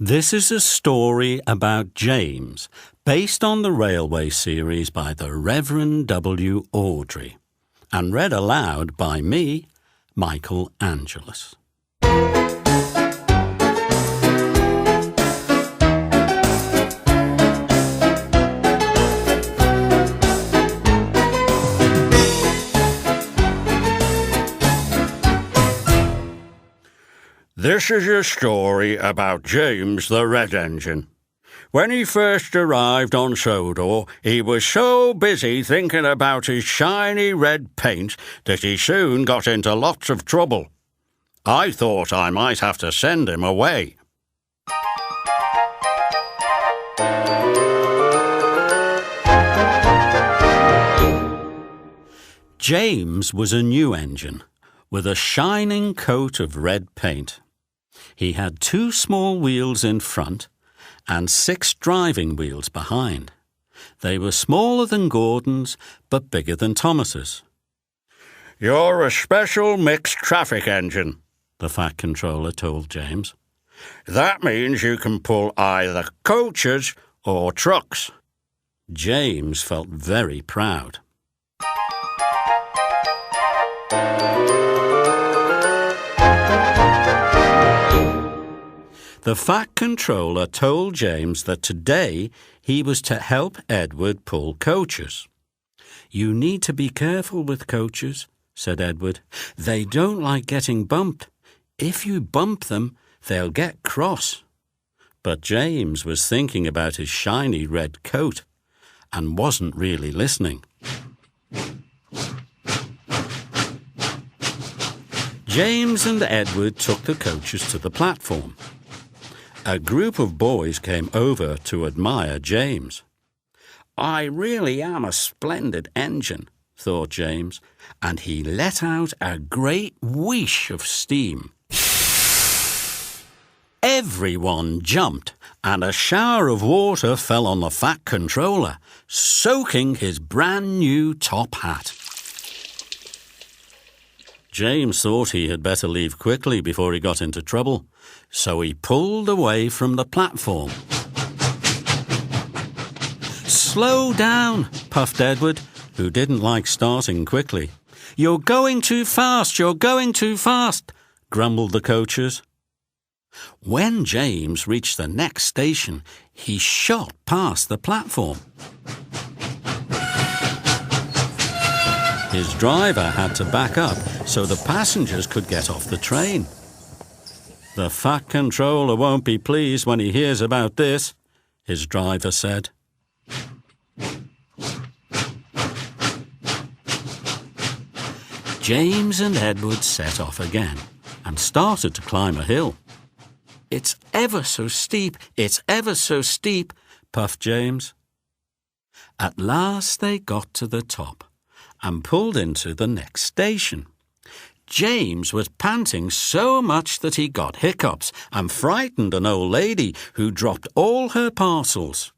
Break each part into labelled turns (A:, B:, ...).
A: This is a story about James, based on the railway series by the Reverend W. Awdry, and read aloud by me, Michael Angelis.
B: This is a story about James the Red Engine. When he first arrived on Sodor, he was so busy thinking about his shiny red paint that he soon got into lots of trouble. I thought I might have to send him away.
A: James was a new engine, with a shining coat of red paint. He had 2 small wheels in front and 6 driving wheels behind. They were smaller than Gordon's, but bigger than Thomas's.
B: "You're a special mixed traffic engine,"
A: the Fat Controller told James.
B: "That means you can pull either coaches or trucks."
A: James felt very proud. The Fat Controller told James that today he was to help Edward pull coaches. "You need to be careful with coaches," said Edward. "They don't like getting bumped. If you bump them, they'll get cross." But James was thinking about his shiny red coat and wasn't really listening. James and Edward took the coaches to the platform. A group of boys came over to admire James. "I really am a splendid engine," thought James, and he let out a great whoosh of steam. Everyone jumped, and a shower of water fell on the Fat Controller, soaking his brand new top hat. James thought he had better leave quickly before he got into trouble, so he pulled away from the platform. "Slow down," puffed Edward, who didn't like starting quickly. "You're going too fast, you're going too fast," grumbled the coaches. When James reached the next station, he shot past the platform. His driver had to back up so the passengers could get off the train. "The Fat Controller won't be pleased when he hears about this," his driver said. James and Edward set off again and started to climb a hill. "It's ever so steep, it's ever so steep," puffed James. At last they got to the top and pulled into the next station. James was panting so much that he got hiccups and frightened an old lady who dropped all her parcels.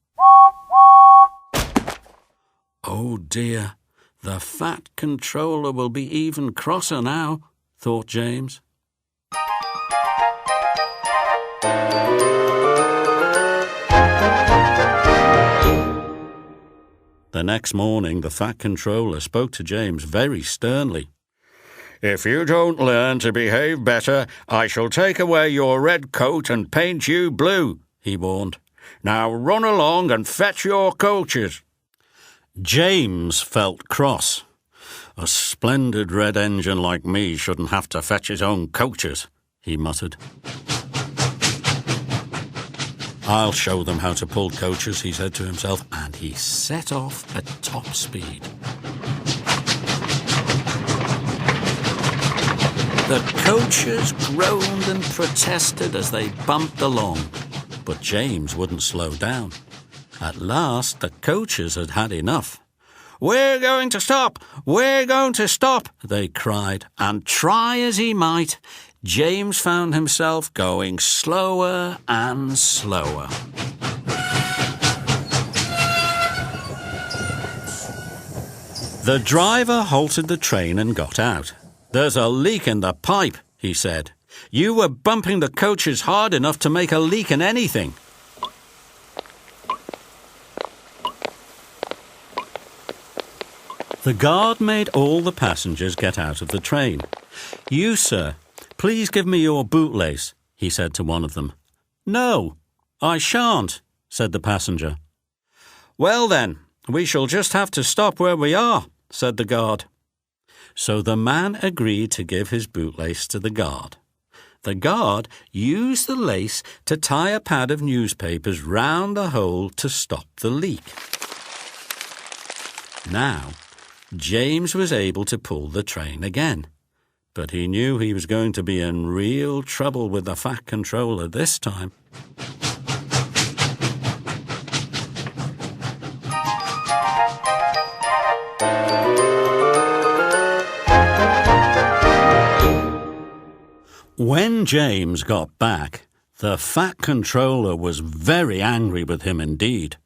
A: "Oh dear, the Fat Controller will be even crosser now," thought James. The next morning, the Fat Controller spoke to James very sternly.
B: "If you don't learn to behave better, I shall take away your red coat and paint you blue," he warned. "Now run along and fetch your coaches."
A: James felt cross. "A splendid red engine like me shouldn't have to fetch his own coaches," he muttered. "I'll show them how to pull coaches," he said to himself, and he set off at top speed. The coaches groaned and protested as they bumped along, but James wouldn't slow down. At last, the coaches had had enough. "We're going to stop! We're going to stop!" they cried, and try as he might, James found himself going slower and slower. The driver halted the train and got out. "There's a leak in the pipe," he said. You were bumping the coaches hard enough to make a leak in anything." The guard made all the passengers get out of the train. "You, sir, please give me your bootlace," he said to one of them. "No, I shan't," said the passenger. "Well then, we shall just have to stop where we are," said the guard. So the man agreed to give his bootlace to the guard. The guard used the lace to tie a pad of newspapers round the hole to stop the leak. Now, James was able to pull the train again, but he knew he was going to be in real trouble with the Fat Controller this time. When James got back, the Fat Controller was very angry with him indeed.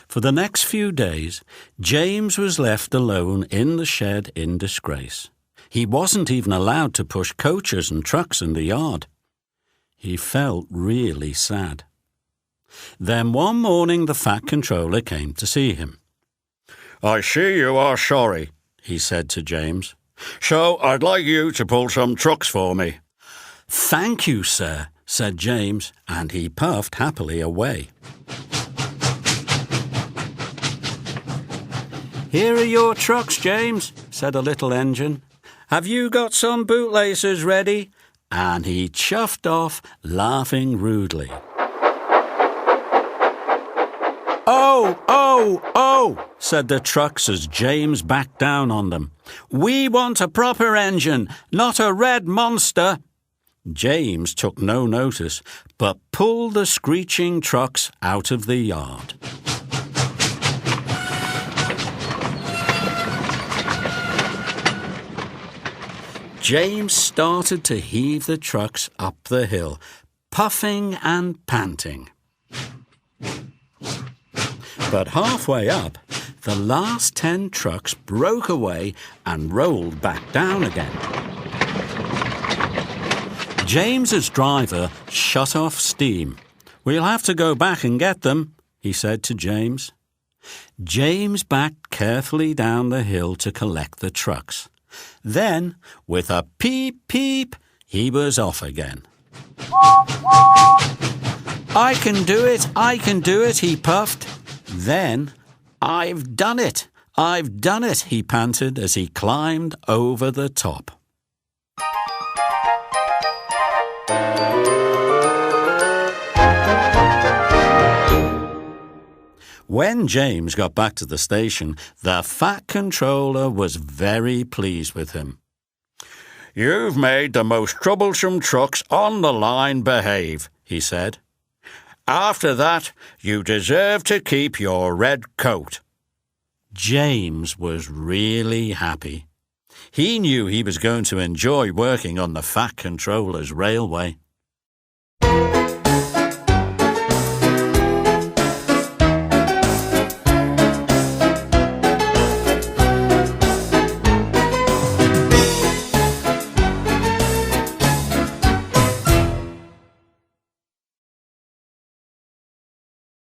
A: For the next few days, James was left alone in the shed in disgrace. He wasn't even allowed to push coaches and trucks in the yard. He felt really sad. Then one morning the Fat Controller came to see him.
B: "I see you are sorry," he said to James. "So I'd like you to pull some trucks for me."
A: "Thank you, sir," said James, and he puffed happily away. "Here are your trucks, James," said a little engine. "Have you got some bootlaces ready?" And he chuffed off, laughing rudely. "Oh, oh, oh," said the trucks as James backed down on them. "We want a proper engine, not a red monster." James took no notice, but pulled the screeching trucks out of the yard. James started to heave the trucks up the hill, puffing and panting. But halfway up, the last 10 trucks broke away and rolled back down again. James's driver shut off steam. "We'll have to go back and get them," he said to James. James backed carefully down the hill to collect the trucks. Then, with a peep peep, he was off again. I can do it, he puffed. Then, I've done it, he panted as he climbed over the top. When James got back to the station, the Fat Controller was very pleased with him.
B: "You've made the most troublesome trucks on the line behave," he said. "After that, you deserve to keep your red coat."
A: James was really happy. He knew he was going to enjoy working on the Fat Controller's railway.